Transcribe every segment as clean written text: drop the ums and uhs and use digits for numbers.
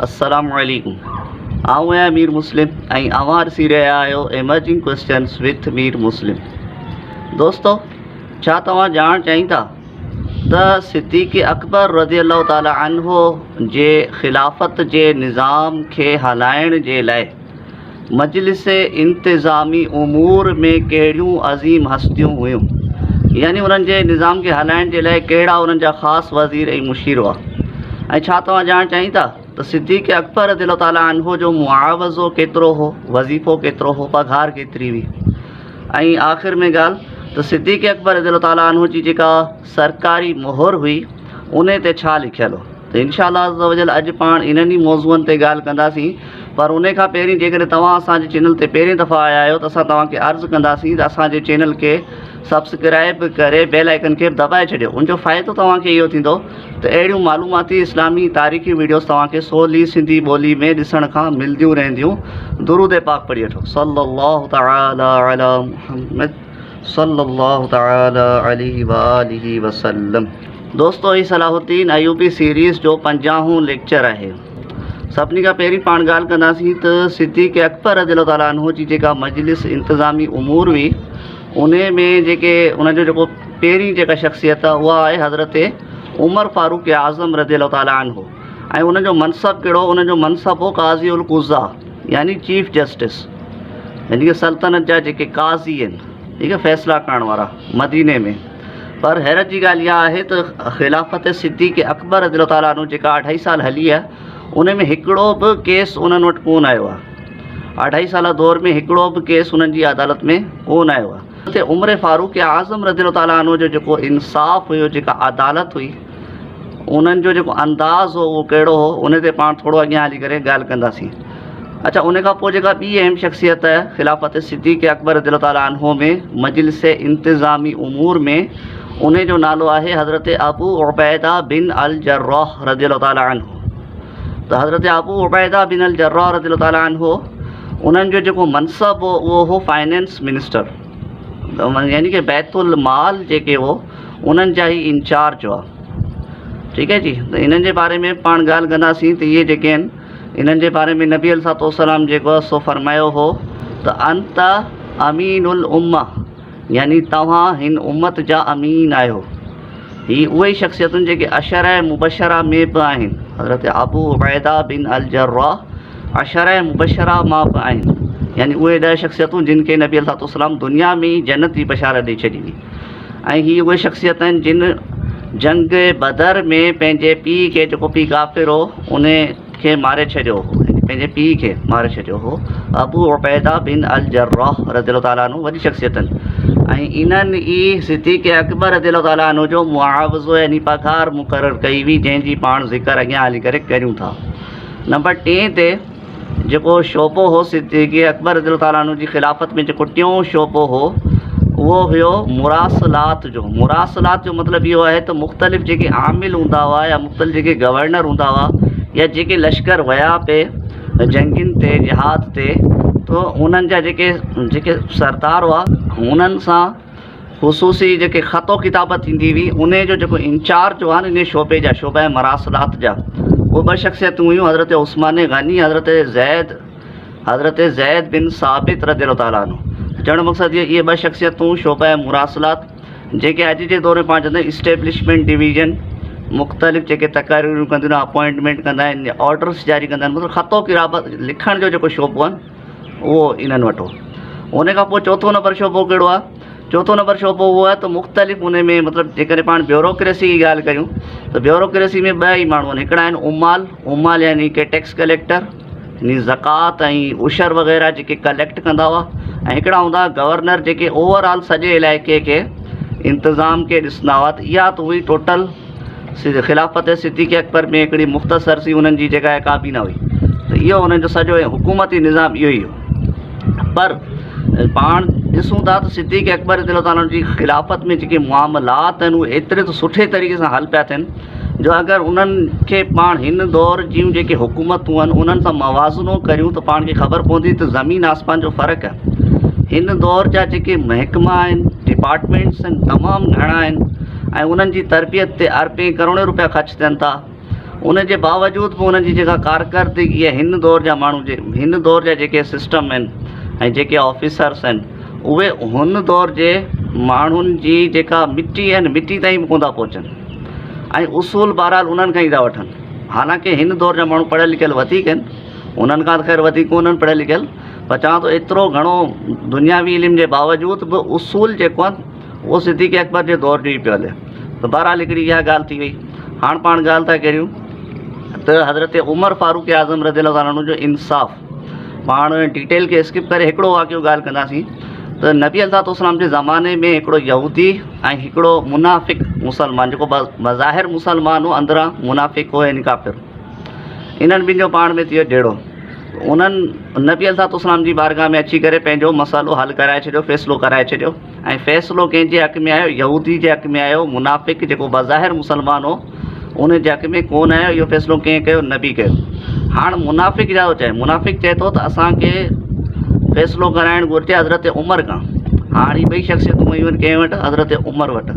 अस्सलामु अलैकुम। आऊं आहियां मीर मुस्लिम ऐं अवां ॾिसी रहिया आहियो एमर्जिंग क्वेश्चन्स विथ मीर मुस्लिम। दोस्तो, छा तव्हां ॼाण चाहींदा त सिद्दीक़ अकबर रज़ियल्लाहु ताला अन्हो जे ख़िलाफ़त जे निज़ाम खे हलाइण जे लाइ मजलिस इंतिज़ामी उमूर में कहिड़ियूं अज़ीम हस्तियूं हुयूं, यानी उन्हनि जे निज़ाम खे हलाइण जे लाइ कहिड़ा उन्हनि जा ख़ासि वज़ीर ऐं मुशीर हुआ। ऐं छा तव्हां ॼाण चाहींदा त सिद्दीक़ अकबर रज़ियल्लाहु ताला अन्हो जो मुआवज़ो केतिरो हो, वज़ीफ़ो केतिरो हो, पघार केतिरी हुई। ऐं आख़िर में ॻाल्हि त सिद्दीक़ अकबर रज़ियल्लाहु ताला अन्हो जी जेका सरकारी मोहर हुई उन ते छा लिखियलु हो। त इंशाअल्लाह अज़्ज़ व जल अॼु पाण इन्हनि ई मौज़ूअनि ते ॻाल्हि कंदासीं। पर उन खां पहिरीं जेकॾहिं तव्हां असांजे चैनल ते पहिरीं दफ़ा आया आहियो त असां तव्हांखे अर्ज़ु कंदासीं त असांजे चैनल खे सब्सक्राइब करे बेल आइकन खे दॿाए छॾियो। उनजो फ़ाइदो तव्हांखे इहो थींदो त अहिड़ियूं मालूमाती इस्लामी तारीख़ी वीडियोस तव्हांखे सवली सिंधी ॿोली में ॾिसण खां मिलंदियूं रहंदियूं। दुरूद पाक पढ़ी वठो। सल्लल्लाहु तआला अला मुहम्मद सल्लल्लाहु तआला अलैहि व आलिहि वसल्लम। दोस्तो, ही सलाहुद्दीन अयूबी सीरीज़ जो 50हों लेक्चर आहे। सभिनी खां पहिरीं पाण ॻाल्हि कंदासीं त सिद्दीक़ अकबर रज़ियल्लाहु ताला अन्हो जी जेका मजलिस इंतिज़ामी उमूर हुई उन में जेके उनजो जेको पहिरीं जेका शख़्सियत आहे उहा आहे हज़रत उमर फारूक आज़म रज़ियल्लाहु ताला अन्हो। ऐं उनजो मनसब कहिड़ो, उनजो मनसब हो काज़ी उल क़ुज़ा, यानी चीफ जस्टिस, यानी कि सल्तनत जा जेके काज़ी आहिनि, ठीकु आहे, फ़ैसिला करण वारा मदीने में। पर हैरत जी ॻाल्हि इहा आहे त ख़िलाफ़त सिद्दीक़ अकबर रज़ियल्लाहु ताला अन्हो जेका 2.5 साल हली आहे उन में हिकिड़ो बि केस उन्हनि वटि कोन आयो आहे। 2.5 साल दौर में हिकिड़ो बि केस उन्हनि जी अदालत में कोन आयो आहे। हुते उमर फारूक आज़म रज़ियल्लाहु ताला अन्हो जो जेको इंसाफ़ हुयो, जेका अदालत हुई, उन्हनि जो जेको अंदाज़ हो उहो कहिड़ो हो, उन ते पाण थोरो अॻियां हली करे ॻाल्हि कंदासीं। अच्छा, उन खां पोइ जेका ॿी अहम शख़्सियत आहे ख़िलाफ़त सिद्दीक़ अकबर रज़ियल्लाहु ताला अन्हो में मजलिस इंतिज़ामी उमूर में, उन जो नालो आहे हज़रत अबू उबैदा बिन अल जर्राह रज़ियल्लाहु ताला अन्हो। त हज़रत अबू उबैदा बिन अल जर्राह रज़ियल्लाहु ताला अन्हो उन्हनि जो जेको मनसब हो उहो हो फाइनेंस मिनिस्टर, यानी कि बैतुल माल जेके हो उन्हनि जा ई इंचार्ज हुआ। ठीकु आहे जी। त इन्हनि जे बारे में पाण ॻाल्हि कंदासीं त इहे जेके आहिनि, इन्हनि जे बारे में नबी अलैहिस्सलाम जेको आहे सो फरमायो हो त अंत अमीनुल उम्मा, यानी तव्हां हिन उम्मत जा अमीन आहियो। ही उहे ई शख़्सियतुनि जेके अशरा मुबशरा में बि आहिनि। हज़रत अबू उबैदा बिन अल जर्राह अशरा मुबशरा मां बि आहिनि, यानी उहे 10 शख़्सियतूं जिन खे नबी अलैहिस्सलाम दुनिया में ई जन्नत जी बशारत ॾेई छॾी हुई। ऐं ही उहे शख़्सियत आहिनि जिन जंग बदर में पंहिंजे पीउ खे, जेको पीउ काफ़िर हो, उन खे मारे छॾियो हो, पंहिंजे पीउ खे मारे छॾियो हो। अबू उबैदा बिन अल जर्राह रज़ियल्लाहु ताला अन्हु वॾी शख़्सियत आहिनि। ऐं इन्हनि ई सिद्दीक़ अकबर रज़ियल्लाहु ताला अन्हु जो मुआवज़ो यानी पघार मुक़ररु कई हुई, जंहिंजी पाण ज़िक्र अॻियां हली करे करियूं था। नंबर 3 ते जेको शोबो हो सिद्दीक़ अकबर रज़ियल्लाहु ताला अन्हु जी ख़िलाफ़त में जेको टियों शोबो हो उहो हुयो मुरासलात जो। मुरासलात जो मतिलबु इहो आहे त मुख़्तलिफ़ जेके आमिल हूंदा हुआ या मुख़्तलिफ़ जेके गवर्नर हूंदा हुआ या जेके लश्कर विया पे जंगियुनि ते, जिहाद ते, तो उन्हनि जा जेके सरदार हुआ उन्हनि सां ख़ुसूसी जेके ख़तो किताबत थींदी हुई, उन जो जेको इंचार्ज हुआ न इन शोबे जा, शोबा मरासलात जा, उहे 2 शख़्सियतूं हुयूं, हज़रत उस्मान गनी, हज़रत ज़ैद बिन साबित रज़ियल्लाहु ताला अन्हु। चवण जो मक़सदु इहे 2 शख़्सियतूं शोबा मुरासलात, जेके अॼु जे दौर में पाण चवंदा आहियूं इस्टेब्लिशमेंट डिवीज़न, मुख़्तलिफ़ जेके तक़रीरूं कंदियूं आहिनि, अपॉइंटमेंट कंदा आहिनि, ऑर्डर्स जारी कंदा आहिनि, मतिलबु ख़तो किताबत लिखण जो जेको शोबो आहे उहो इन्हनि वटि हो। उन खां पोइ चौथों नंबर शोबो कहिड़ो आहे? चौथों नंबर शोबो उहो आहे त मुख़्तलिफ़ उन में, मतिलबु जेकॾहिं पाण ब्यूरोक्रेसी जी ॻाल्हि कयूं त ब्यूरोक्रेसी में 2 ई माण्हू आहिनि। हिकिड़ा आहिनि उमाल यानी कि टैक्स कलेक्टर, यानी ज़कात ऐं उशर वग़ैरह जेके कलेक्ट कंदा हुआ, ऐं हिकिड़ा हूंदा गवर्नर जेके ओवरऑल सॼे इलाइक़े खे इंतिज़ाम खे ॾिसंदा हुआ। त इहा त हुई टोटल ख़िलाफ़त सिद्दीक़ अकबर में हिकिड़ी मुख़्तसर सी उन्हनि जी जेका काबीना हुई। त इहो उन्हनि जो सॼो हुकूमती निज़ाम इहो ई हो। पर पाण ॾिसूं था त सिद्दीक़ अकबर रज़ियल्लाहु ताला जी ख़िलाफ़त में जेके मामलात आहिनि उहे एतिरे त सुठे तरीक़े सां हल पिया थियनि जो अगरि उन्हनि खे पाण हिन दौर जूं जेके हुकूमतूं आहिनि उन्हनि सां मवाज़नो करियूं त पाण खे ख़बर पवंदी त ज़मीन आसमान जो फ़र्क़ु आहे। हिन दौर जा जेके महकमा आहिनि, डिपार्टमेंट्स आहिनि, तमामु घणा आहिनि ऐं उन्हनि जी तरबियत ते अरबें करोड़ें रुपया ख़र्च थियनि था। उन जे बावजूद बि उन्हनि जी जेका कारकर्दगी आहे, हिन दौर जा माण्हू हिन दौर जा जेके सिस्टम आहिनि ऐं जेके ऑफिसर्स आहिनि उहे हुन दौर जे माण्हुनि जी जेका मिटी आहिनि मिटी ताईं बि कोन था पहुचनि ऐं उसूल बहरहाल उन्हनि खां ई था वठनि। हालांकि हिन दौर जा माण्हू पढ़ियल लिखियल वधीक आहिनि, उन्हनि खां त ख़ैर वधीक कोन्हनि पढ़ियल लिखियल, पर चवां थो एतिरो घणो दुनियावी इल्म जे बावजूद बि उसूल जेको आहे उहो सिद्दीक़ अकबर जे दौर जो ई पियो हले। त बहरहाल हिकिड़ी इहा ॻाल्हि थी वई। हाणे पाण ॻाल्हि था करियूं त हज़रत उमर फारूक आज़म रज़ियल्लाहु ताला अन्हु जो इंसाफ़। पाण डिटेल खे स्किप करे हिकिड़ो वाक़ियो ॻाल्हि कंदासीं त नबी अलैहिस्सलाम जे ज़माने में हिकिड़ो यहूदी ऐं हिकिड़ो मुनाफ़िक मुसलमान, जेको बज़ाहिर मुसलमान हो, अंदरां मुनाफ़िक हो यानी काफ़िर, इन्हनि ॿिनि जो पाण में थी वियो जहिड़ो। उन्हनि नबी अलैहिस्सलाम जी बारगाह में अची करे पंहिंजो मसाइलो हल कराए छॾियो, फ़ैसिलो कराए छॾियो ऐं फ़ैसिलो कंहिंजे हक़ में आयो? यहूदी जे हक़ में आयो। मुनाफ़िक जेको बज़ाहिर मुसलमान हो उन जे हक़ में कोन आयो। इहो फ़ैसिलो कंहिं कयो? नबी कयो। हाणे मुनाफ़िक छा थो चए? मुनाफ़िक चए थो त असांखे फ़ैसिलो कराइणु घुरिजे हज़रत उमर खां। हाणे ॿई शख़्सियतूं वयूं आहिनि कंहिं वटि? हज़रत उमर वटि।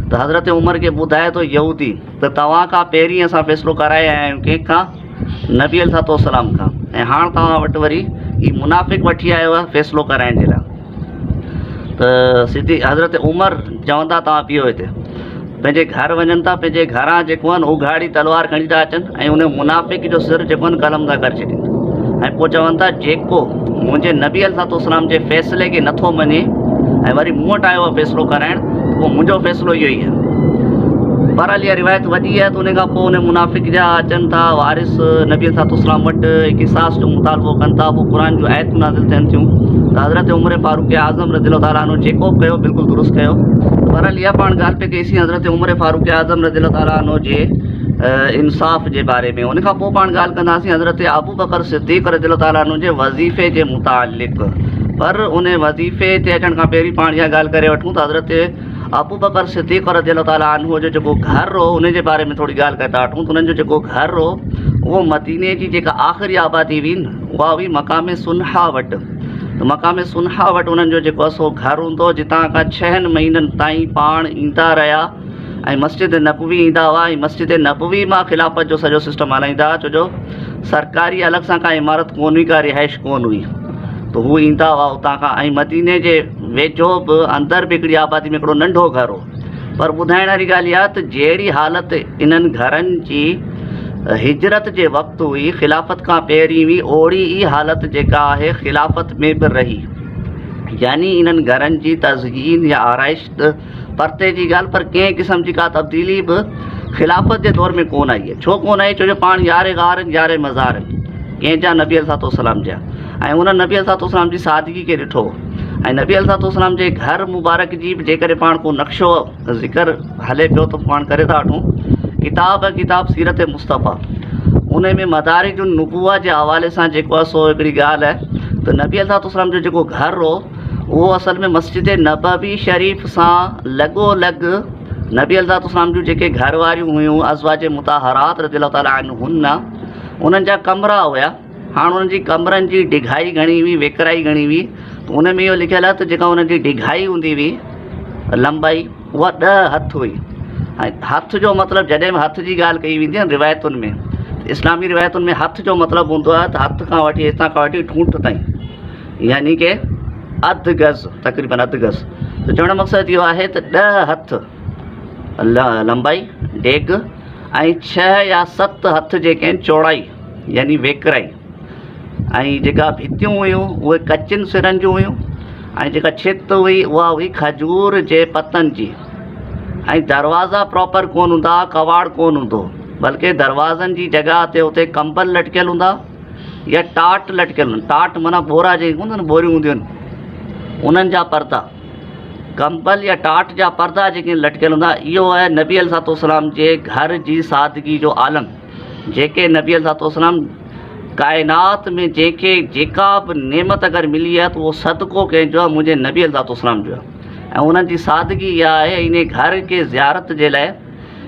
त हज़रत उमर खे ॿुधाए थो यहूदी त तव्हां खां पहिरीं असां फ़ैसिलो कराए आया आहियूं कंहिंखां? नबी अलैहिस्सलाम खां। ऐं हाणे तव्हां वटि वरी ही मुनाफ़िक वठी आयो आहे फ़ैसिलो कराइण जे लाइ। त सिधी हज़रत उमर चवंदा तव्हां बीहो हिते, पंहिंजे घर वञनि था, पंहिंजे घरां जेको आहे उघाड़ी तलवार खणी था अचनि ऐं उन मुनाफ़िक जो सिर जेको आहे कलम था करे छॾीनि ऐं पोइ चवनि था जेको मुंहिंजे नबी अलैहिस्सलाम जे फ़ैसिले खे नथो मञे ऐं वरी मूं वटि आयो आहे फ़ैसिलो कराइण, पोइ मुंहिंजो फ़ैसिलो इहो ई आहे। बहरहाल इहा रिवायत वॾी आहे। त उन खां पोइ उन मुनाफ़िक जा अचनि था वारिस नबी अलैहिस्सलाम वटि क़िसास जो मुतालबो कनि था। पोइ क़ुर जूं आयतूं नाज़िल थियनि थियूं त हज़रत उमर फारूक आज़म रज़ियल्लाहु ताला अन्हु जेको बि कयो बिल्कुलु दुरुस्त कयो। बहरहाल इहा पाण ॻाल्हि पे कईसीं हज़रत उमर फारूक आज़म रज़ियल्लाहु ताला अन्हु जे इंसाफ़ जे बारे में। उन खां पोइ पाण ॻाल्हि कंदासीं हज़रत अबू बकर सिद्दीक़ रज़ियल्लाहु ताला अन्हु जे वज़ीफ़े जे मुतालिक़। पर उन वज़ीफ़े ते अचण खां पहिरीं पाण इहा ॻाल्हि करे वठूं त हज़रत अबू बकर सिद्दीक़ रज़ियल्लाहु ताला अन्हु जो जेको घरु हो उन जे बारे में थोरी ॻाल्हि करे था वठूं त उन्हनि जो जेको घरु हो उहो मदीने जी जेका आख़िरी आबादी हुई न उहा हुई मक़ाम सुन्हा वटि। त मक़ाम सुन्हा वटि उन्हनि जो जेको आहे सो घरु हूंदो, जितां खां 6 महीननि ताईं पाण ईंदा रहिया ऐं मस्जिद नबवी ईंदा हुआ ऐं मस्जिद नबवी मां ख़िलाफ़त जो सॼो सिस्टम हलाईंदा हुआ। छो जो सरकारी अलॻि सां का इमारत कोन हुई, का रिहाइश कोन हुई, त हू ईंदा हुआ उतां खां। ऐं मदीने जे वेझो बि अंदरि बि हिकिड़ी आबादी में हिकिड़ो नंढो घरु हो। पर ॿुधाइण वारी ॻाल्हि इहा त जहिड़ी हालति इन्हनि घरनि जी हिजरत जे वक़्तु हुई, ख़िलाफ़त खां पहिरीं हुई, ओड़ी ई हालति जेका आहे ख़िलाफ़त में बि रही। यानी इन्हनि घरनि जी तज़हीन या आराइश त परते जी ॻाल्हि, पर कंहिं क़िस्म जी का तब्दीली बि ख़िलाफ़त जे दौर में कोन आई आहे। छो कोन आई? छो जो पाण यारे गार यारे मज़ार कंहिंजा? नबी अलैहिस्सलाम जा। ऐं उन नबी अलैहिस्सलाम जी सादगी खे ॾिठो ऐं नबी अलैहिस्सलाम जे घर मुबारक जी बि जेकॾहिं पाण को नक्शो ज़िक्र हले पियो त पाण करे था वठूं। किताब सीरत मुस्तफ़ा, उन में मदारिज नुबुवा जे हवाले सां जेको आहे सो हिकिड़ी ॻाल्हि आहे त नबी अलैहिस्सलाम जो जेको घरु हो उहो असल में मस्जिद नबवी शरीफ़ सां लॻोलॻि नबी अलैहिस्सलाम जूं जेके घर वारियूं हुयूं अज़वाज मुताहरात रज़ियल्लाहु ताला अन्हुन्ना, उन्हनि जा कमरा हुया। हाणे उन्हनि जी कमरनि जी डिघाई घणी हुई, वेकराई घणी हुई, त उन में इहो लिखियलु आहे त जेका उन्हनि जी डिघाई हूंदी हुई, लंबाई, उहा 10 हथ हुई। ऐं हथ जो मतिलबु जॾहिं बि हथ जी ॻाल्हि कई वेंदी आहे रिवायतुनि में, इस्लामी रिवायतुनि में हथ जो मतिलबु हूंदो आहे त हथ खां वठी हितां खां वठी ठूंठ ताईं, यानी कि अधु गज़, तक़रीबन अधु गज़। त चवण जो मक़सदु इहो आहे त 10 हथ लंबाई डेघ ऐं 6 या 7 हथ जेके आहिनि चौड़ाई यानी वेकराई। ऐं जेका भितियूं हुयूं उहे कचिन सिरनि जूं हुयूं ऐं जेका छित हुई उहा हुई खजूर जे पतनि जी। ऐं दरवाज़ा प्रॉपर कोन हूंदा, कवाड़ कोन हूंदो, बल्कि दरवाज़नि जी जॻह ते उते कंबल लटकियल हूंदा या टाट लटकियल हूंदा। टाट माना बोरा जेके हूंदा न, बोरियूं हूंदियूं आहिनि, उन्हनि जा पर्दा, कंबल या टाट जा पर्दा जेके लटकियल हूंदा। इहो आहे नबी अलैहिस्सलाम जे घर जी सादगी जो आलम। जेके नबी अलैहिस्सलाम काइनात में जंहिंखे जेका बि नेमत अगरि मिली आहे त उहो सदको कंहिंजो आहे, मुंहिंजे नबी अलैहिस्सलाम जो आहे। ऐं उन्हनि जी सादगी इहा आहे, इन घर के ज़ियारत जे लाइ,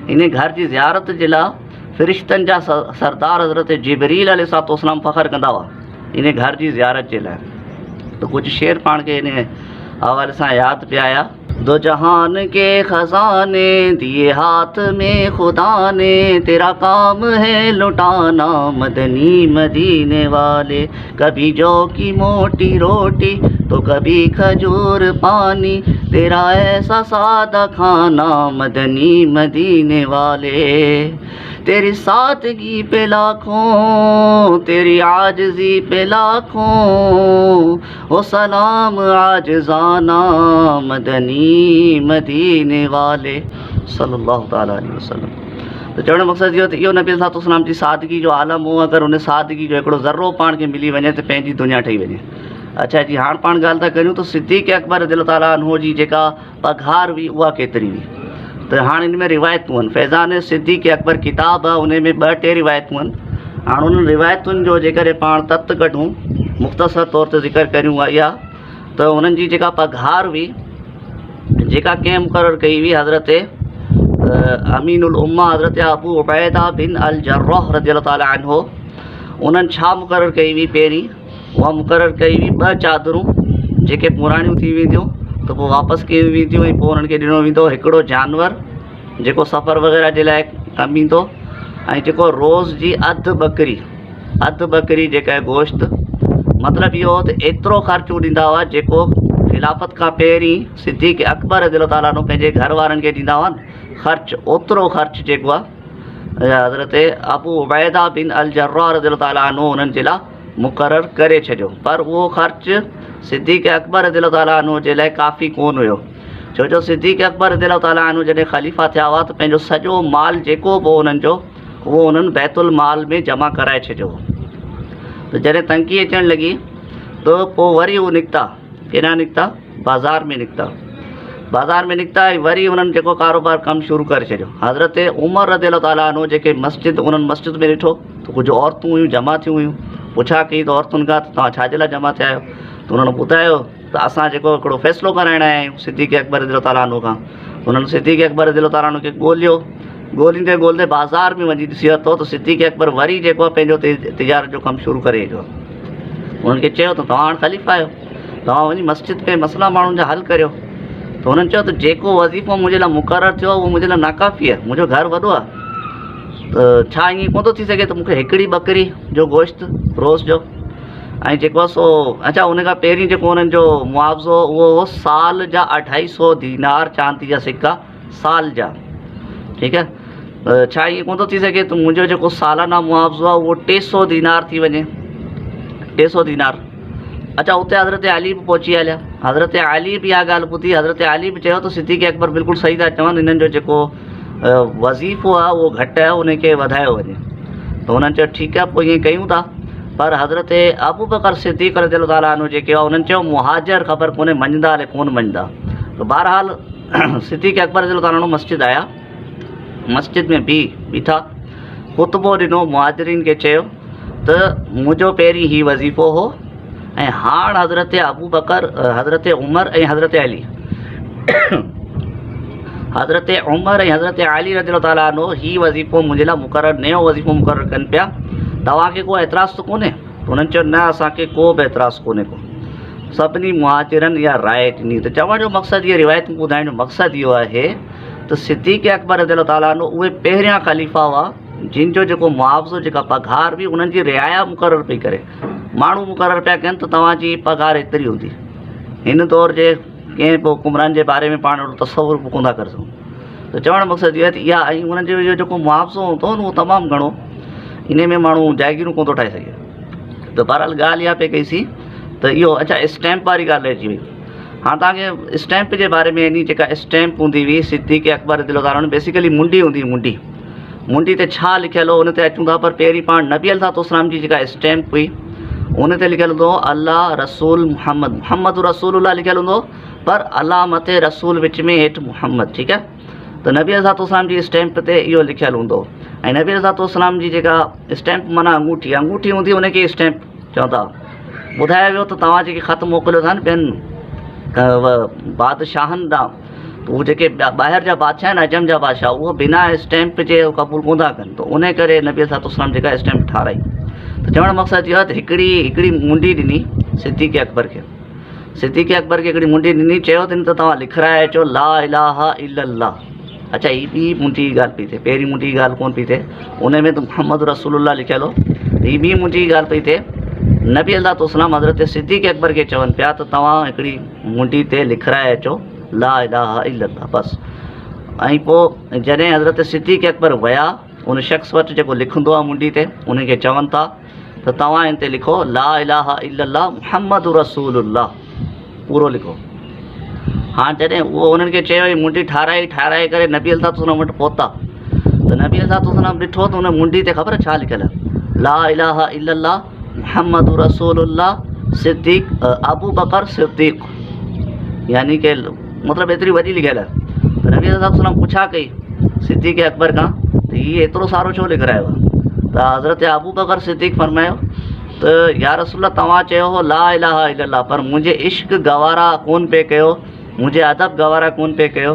इन घर जी ज़ियारत जे लाइ फ़रिश्तनि जा सरदार हज़रत जिबरील अलैहिस्सलाम फ़ख़्रु कंदा हुआ इन घर जी ज़ियारत जे लाइ। त कुझु शेर पाण खे इन हवाले सां यादि पिया आया। दो जहान के खजाने दिए हाथ में खुदा ने, तेरा काम है लुटाना मदनी मदीने वाले। कभी जौ की मोटी रोटी तो कभी खजूर पानी, तेरा ऐसा सादा खाना मदनी मदीने वाले। तेरी सादगी पे लाखों, तेरी आजिज़ी पे लाखों, ओ सलाम आजिज़ाना मदनी मदीने वाले सल्लल्लाहु ताला अलैहि वसल्लम। तो चवण जो मक़सदु इहो त इहो नबी सल्लल्लाहु अलैहि वसल्लम जी सादगी जो आलम हो, अगरि उन सादगी जो हिकिड़ो ज़र्रो पाण खे मिली वञे त पंहिंजी दुनिया ठही वञे। अच्छा जी, हाणे पाण ॻाल्हि था करियूं त सिद्दीक़ अकबर रज़ियल्लाहु ताला अन्हु जी जेका पघार हुई उहा केतिरी हुई। त हाणे इन में रिवायतूं आहिनि। फैज़ान सिद्दीक़ अकबर किताब आहे, उन में 2-3 रिवायतूं आहिनि। हाणे उन्हनि रिवायतुनि जो जेकॾहिं पाण तत कढूं, मुख़्तसर तौर ते ज़िक्र करियूं आहे इहा, त उन्हनि जी जेका पघार हुई, जेका कंहिं मुक़ररु कई हुई हज़रत अमीनुल उम्मा हज़रत अबू उबैदा बिन अल जर्राह रज़ियल्लाहु ताला अन्हु, उन्हनि छा मुक़ररु कई हुई? पहिरीं उहा मुक़ररु कई हुई 2 चादरूं जेके पुराणियूं थी वेंदियूं त पोइ वापसि कयूं वेंदियूं, ऐं पोइ उन्हनि खे ॾिनो वेंदो हिकिड़ो जानवर जेको सफ़र वग़ैरह जे लाइ कमु ईंदो, ऐं जेको रोज़ जी अधु बकरी जेका आहे गोश्त। मतिलबु इहो हो त एतिरो ख़र्चु ॾींदा हुआ जेको ख़िलाफ़त खां पहिरीं सिद्दीक़ अकबर रज़ियल्लाहु ताला अन्हु पंहिंजे घर वारनि खे ॾींदा हुआ न ख़र्चु। ओतिरो ख़र्चु जेको आहे हज़रत अबू उबैदा बिन अल जर्राह रज़ियल्लाहु ताला अन्हु उन्हनि जे लाइ मुक़ररु करे छॾियो। पर उहो ख़र्चु सिद्दीक़ अकबर रज़ियल्लाहु ताला अन्हु जे लाइ काफ़ी कोन हुयो, छो जो सिद्दीक़ अकबर रज़ियल्लाहु ताला अन्हु जॾहिं ख़लीफ़ा थिया हुआ त पंहिंजो सॼो माल जेको बि उन्हनि जो उहो उन्हनि बैतुल माल में जमा कराए छॾियो। त जॾहिं तंगी अचणु लॻी त पोइ वरी उहो निकिता, केॾांहुं निकिता? बाज़ार में निकिता ऐं वरी उन्हनि जेको कारोबार कमु शुरू करे छॾियो। हज़रत उमर रज़ियल्लाहु ताला अन्हु जेके उन्हनि मस्जिद में ॾिठो त कुझु औरतूं हुयूं जमा थियूं हुयूं। पुछा कई त औरतुनि खां त तव्हां छाजे लाइ जमा थिया आहियो? त उन्हनि ॿुधायो त असां जेको हिकिड़ो फ़ैसिलो कराइण आया आहियूं सिद्दीक़ अकबर रज़ियल्लाहु ताला अन्हु खां। उन्हनि सिद्दीक़ अकबर रज़ियल्लाहु ताला अन्हु खे ॻोल्हींदे बाज़ार में वञी ॾिसी वरितो त सिद्दीक़ अकबर वरी जेको आहे पंहिंजो तिजारत जो कमु शुरू करे छॾियो। उन्हनि खे चयो त तव्हां हाणे ख़लीफ़ा आहियो, तव्हां वञी मस्जिद में मसइला माण्हुनि जा हल करियो। त हुननि चयो त जेको वज़ीफ़ो मुंहिंजे लाइ मुक़ररु थियो उहो मुंहिंजे लाइ नाकाफ़ी आहे, मुंहिंजो घरु वॾो आहे, त छा ईअं कोन थो थी सघे त मूंखे हिकिड़ी बकरी जो गोश्त रोज़ जो ऐं जेको आहे सो। अच्छा, उन खां पहिरीं जेको उन्हनि जो मुआवज़ो उहो साल जा 250 दीनार चांदी जा सिक्का साल जा, ठीकु आहे। छा ईअं कोन थो थी सघे त मुंहिंजो जेको सालाना मुआवज़ो आहे उहो 300 दीनार थी वञे, 300 दीनार। अच्छा, उते हज़रत अली बि पहुची हलिया। हज़रत अली बि इहा ॻाल्हि ॿुधी, हज़रत अली बि चयो त सिद्दीक़ अकबर बिल्कुलु सही था चवनि, हिननि जो जेको वज़ीफ़ो आहे उहो घटि आहे, उनखे वधायो वञे। त हुननि चयो ठीकु आहे, पोइ ईअं कयूं था। पर हज़रत अबू बकर सिद्दीक़ रज़ियल्लाहु ताला अन्हु जेके आहे उन्हनि चयो मुहाजिर ख़बर कोन्हे मञंदा अलाए कोन मञंदा। त बहरहाल सिद्दीक़ अकबर रज़ियल्लाहु ताला अन्हु मस्जिद आया, मस्जिद में बीठा ख़ुतबो ॾिनो, मुहाजिरीन खे चयो त मुंहिंजो पहिरीं ही वज़ीफ़ो हो ऐं हाणे हज़रत अबू बकर, हज़रत उमर ऐं हज़रत अली हज़रत उमर ऐं हज़रत अली रज़ियल्लाहु ताला अन्हु ही वज़ीफ़ो मुंहिंजे लाइ मुक़ररु नयो वज़ीफ़ो मुक़ररु कनि पिया, तव्हांखे को एतिराज़ु त कोन्हे? हुननि चयो न, असांखे को बि एतिराज़ु कोन्हे को। सभिनी मुहाजिरनि इहा राय ॾिनी। त चवण जो मक़सदु, इहे रिवायतूं ॿुधाइण जो मक़सदु इहो आहे त सिद्दीक़ अकबर रज़ियल्लाहु ताला अन्हु उहे पहिरियां ख़लीफ़ा हुआ जिन जो जेको मुआवज़ो, जेका पघार हुई, उन्हनि जी रिआया मुक़ररु पई करे। माण्हू मुक़ररु पिया कनि त तव्हांजी पघार एतिरी हूंदी। हिन दौर जे कंहिं बि हुकुमरान जे बारे में पाण तसवुर बि कोन था करे सघूं। त चवण जो मक़सदु इहो आहे त इहा ऐं उन्हनि जो इहो जेको मुआवज़ो हूंदो न उहो तमामु घणो, इन में माण्हू जागीरूं कोन थो ठाहे सघे। त बहरहाल ॻाल्हि इहा पई कईसीं त इहो। अच्छा, स्टैम्प वारी ॻाल्हि अची वई। हाणे तव्हांखे स्टैम्प जे बारे में यानी जेका स्टैम्प हूंदी हुई सिद्दीक़ अकबर रज़ियल्लाहु ताला अन्हु, बेसिकली मुंडी हूंदी हुई। मुंडी ते छा लिखियलु हो उन ते अचूं था, पर पहिरीं पाण नबी अलैहिस्सलाम जी जेका स्टैम्प हुई उन ते लिखियलु हूंदो अल्लाह रसूल मुहम्मद रसूलुल्लाह लिखियलु हूंदो, पर अल्लाह मथे रसूल विच में हेठि मुहम्मद, ठीकु आहे। त नबी अलैहिस्सलाम जी स्टैम्प ते इहो लिखियलु हूंदो। ऐं नबी अलैहिस्सलाम जी जेका स्टैम्प माना अंगूठी हूंदी, उनखे स्टैम्प चवंदा। ॿुधायो वियो त तव्हां जेके ख़त मोकिलियो था न ॿियनि बादशाहनि ॾांहुं, त उहे जेके ॿाहिरि जा बादशाह आहिनि, अजम जा बादशाह, उहो बिना स्टैम्प जे क़बूल कोन था कनि। त उन करे नबी अलैहिस्सलाम जेका स्टैम्प ठाराई। त चवण जो मक़सदु इहो आहे त हिकिड़ी मुंडी ॾिनी सिद्दीक़ अकबर खे। सिद्दीक़ अकबर खे हिकिड़ी मुंडी ॾिनी, चयो अथनि त तव्हां लिखाए अचो ला इलाहा इल्लल्लाह। अच्छा, हीअ ॿी मुंडी जी ॻाल्हि पई थिए, पहिरीं मुंडी जी ॻाल्हि कोन पई थिए, उन में त मुहम्मद रसूलुल्लाह लिखियलु हो। हीअ ॿी मुंडी जी ॻाल्हि पई थिए, नबी अलैहिस्सलाम हज़रत सिद्दीक़ अकबर खे चवनि पिया त तव्हां हिकिड़ी मुंडी ते लिखाए अचो ला इलाहा इल्लल्लाह बसि। ऐं पोइ जॾहिं हज़रत सिद्दीक़ अकबर विया उन शख़्स वटि जेको लिखंदो आहे मुंडी ते, उनखे चवनि था त तव्हां हिन ते लिखो ला इलाहा इल्लल्लाह मुहम्मद रसूलुल्लाह, पूरो लिखो। हाँ, जॾहिं उहो उन्हनि खे चयो मुंडी ठाराए करे नबी अलैहिस्सलाम वटि पहुता, त नबी अलैहिस्सलाम ॾिठो त हुन मुंडी ते ख़बर छा लिखियलु आहे, ला इलाहा इल्लल्लाह मुहम्मद रसूलुल्लाह सिद्दीक़ अबू बकर सिद्दीक़, यानी कि मतिलबु एतिरी वॾी लिखियलु आहे। त नबी अलैहिस्सलाम पुछा कई सिद्दीक़ अकबर खां त हीअ एतिरो सारो छो लिखायो आहे? त हज़रत अबू बकर सिद्दीक़ फरमायो त या रसूलल्लाह तव्हां चयो हो ला इलाहा इल्लल्लाह, पर मुंहिंजे इश्क गवारा कोन पे कयो, मुंहिंजे अदब गवारा कोन पे कयो,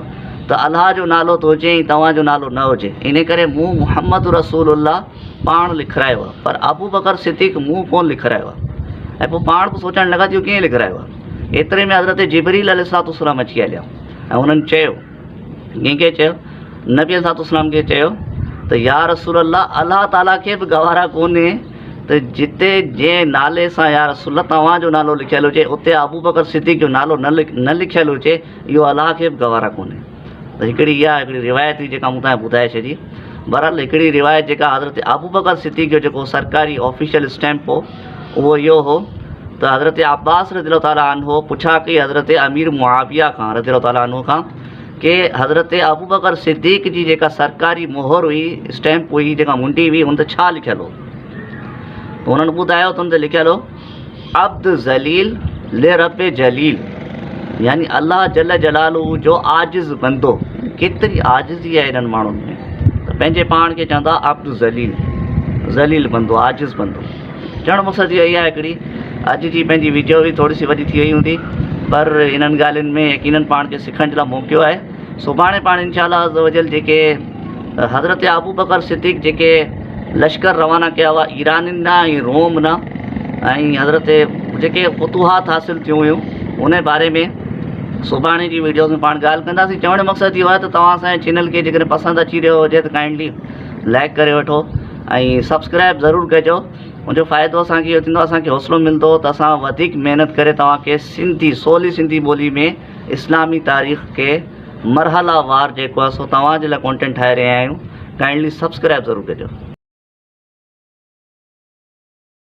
त अलाह जो नालो त हुजे ऐं तव्हांजो नालो न हुजे, इन करे मूं मुहम्मद रसूलुल्लाह पाण लिखायो आहे, पर अबू बकर सिद्दीक़ मूं कोन लिखायो आहे। ऐं पोइ पाण बि सोचणु लॻा त इहो कीअं लिखायो आहे। एतिरे में हज़रत जिबरील अलैहिस्सलाम अची हलिया ऐं उन्हनि चयो, कंहिंखे चयो, नबी अलैहिस्सलाम खे चयो त या रसूलल्लाह अलाह ताला खे बि गवारा कोन्हे त जिते जंहिं नाले सां या रसूलल्लाह तव्हांजो नालो लिखियलु हुजे उते अबू बकर सिद्दीक़ जो नालो न लिखियलु हुजे, इहो अलाह खे बि गवारा कोन्हे। त हिकिड़ी रिवायत हुई जेका मूं तव्हां ॿुधाए छॾी। बहरहाल हिकिड़ी रिवायत जेका हज़रत अबू बकर सिद्दीक़ जो जेको सरकारी ऑफिशियल स्टैम्प हो उहो इहो हो त हज़रत अब्बास रज़ियल्लाहु ताला अन्हु पुछा कई हज़रत अमीर मुआविया खां रज़ियल्लाहु ताला अन्हु खां कि हज़रत अबू बकर सिद्दीक़ जी जेका सरकारी मोहर हुई, स्टैम्प हुई, जेका मुंडी हुई, हुन ते छा लिखियलु हो? त उन्हनि ॿुधायो त हुन ते लिखियलु हो अब्द ज़लील ले रब जलील, यानी अल्लाह जल जलालहू जो आजिज़ बंदो। केतिरी आजिज़ी आहे हिननि माण्हुनि में, त पंहिंजे पाण खे चवंदा अब्द ज़लील बंदो, आजिज़ बंदो। चवणु मक़सदु इहो ई आहे। हिकिड़ी अॼु जी पंहिंजी वीडियो बि थोरी सी वॾी थी वई हूंदी, पर इन्हनि ॻाल्हियुनि में यकीननि पाण खे सिखण जे लाइ मौक़ो आहे। सुभाणे पाण इंशाअल्लाह अज़्ज़ वजल जेके हज़रत अबू बकर सिद्दीक़ जेके लश्कर रवाना कया हुआ ईराननि ॾांहुं ऐं रोम ॾांहुं, ऐं हज़रत जेके फतूहात हासिलु थियूं हुयूं उन बारे में सुभाणे जी वीडियोज़ में पाण ॻाल्हि कंदासीं। चवण जो मक़सदु इहो आहे त तव्हां असांजे चैनल खे जेकॾहिं पसंदि अची रहियो हुजे त काइंडली लाइक करे वठो ऐं सब्सक्राइब ज़रूरु कजो। मुंहिंजो फ़ाइदो असांखे इहो थींदो, असांखे हौसलो मिलंदो त असां वधीक महिनत करे तव्हांखे सिंधी सवली सिंधी ॿोली में इस्लामी तारीख़ खे मरहलावार जेको आहे सो तव्हांजे लाइ कॉन्टेंट ठाहे रहिया आहियूं। काइंडली सब्सक्राइब ज़रूरु कजो।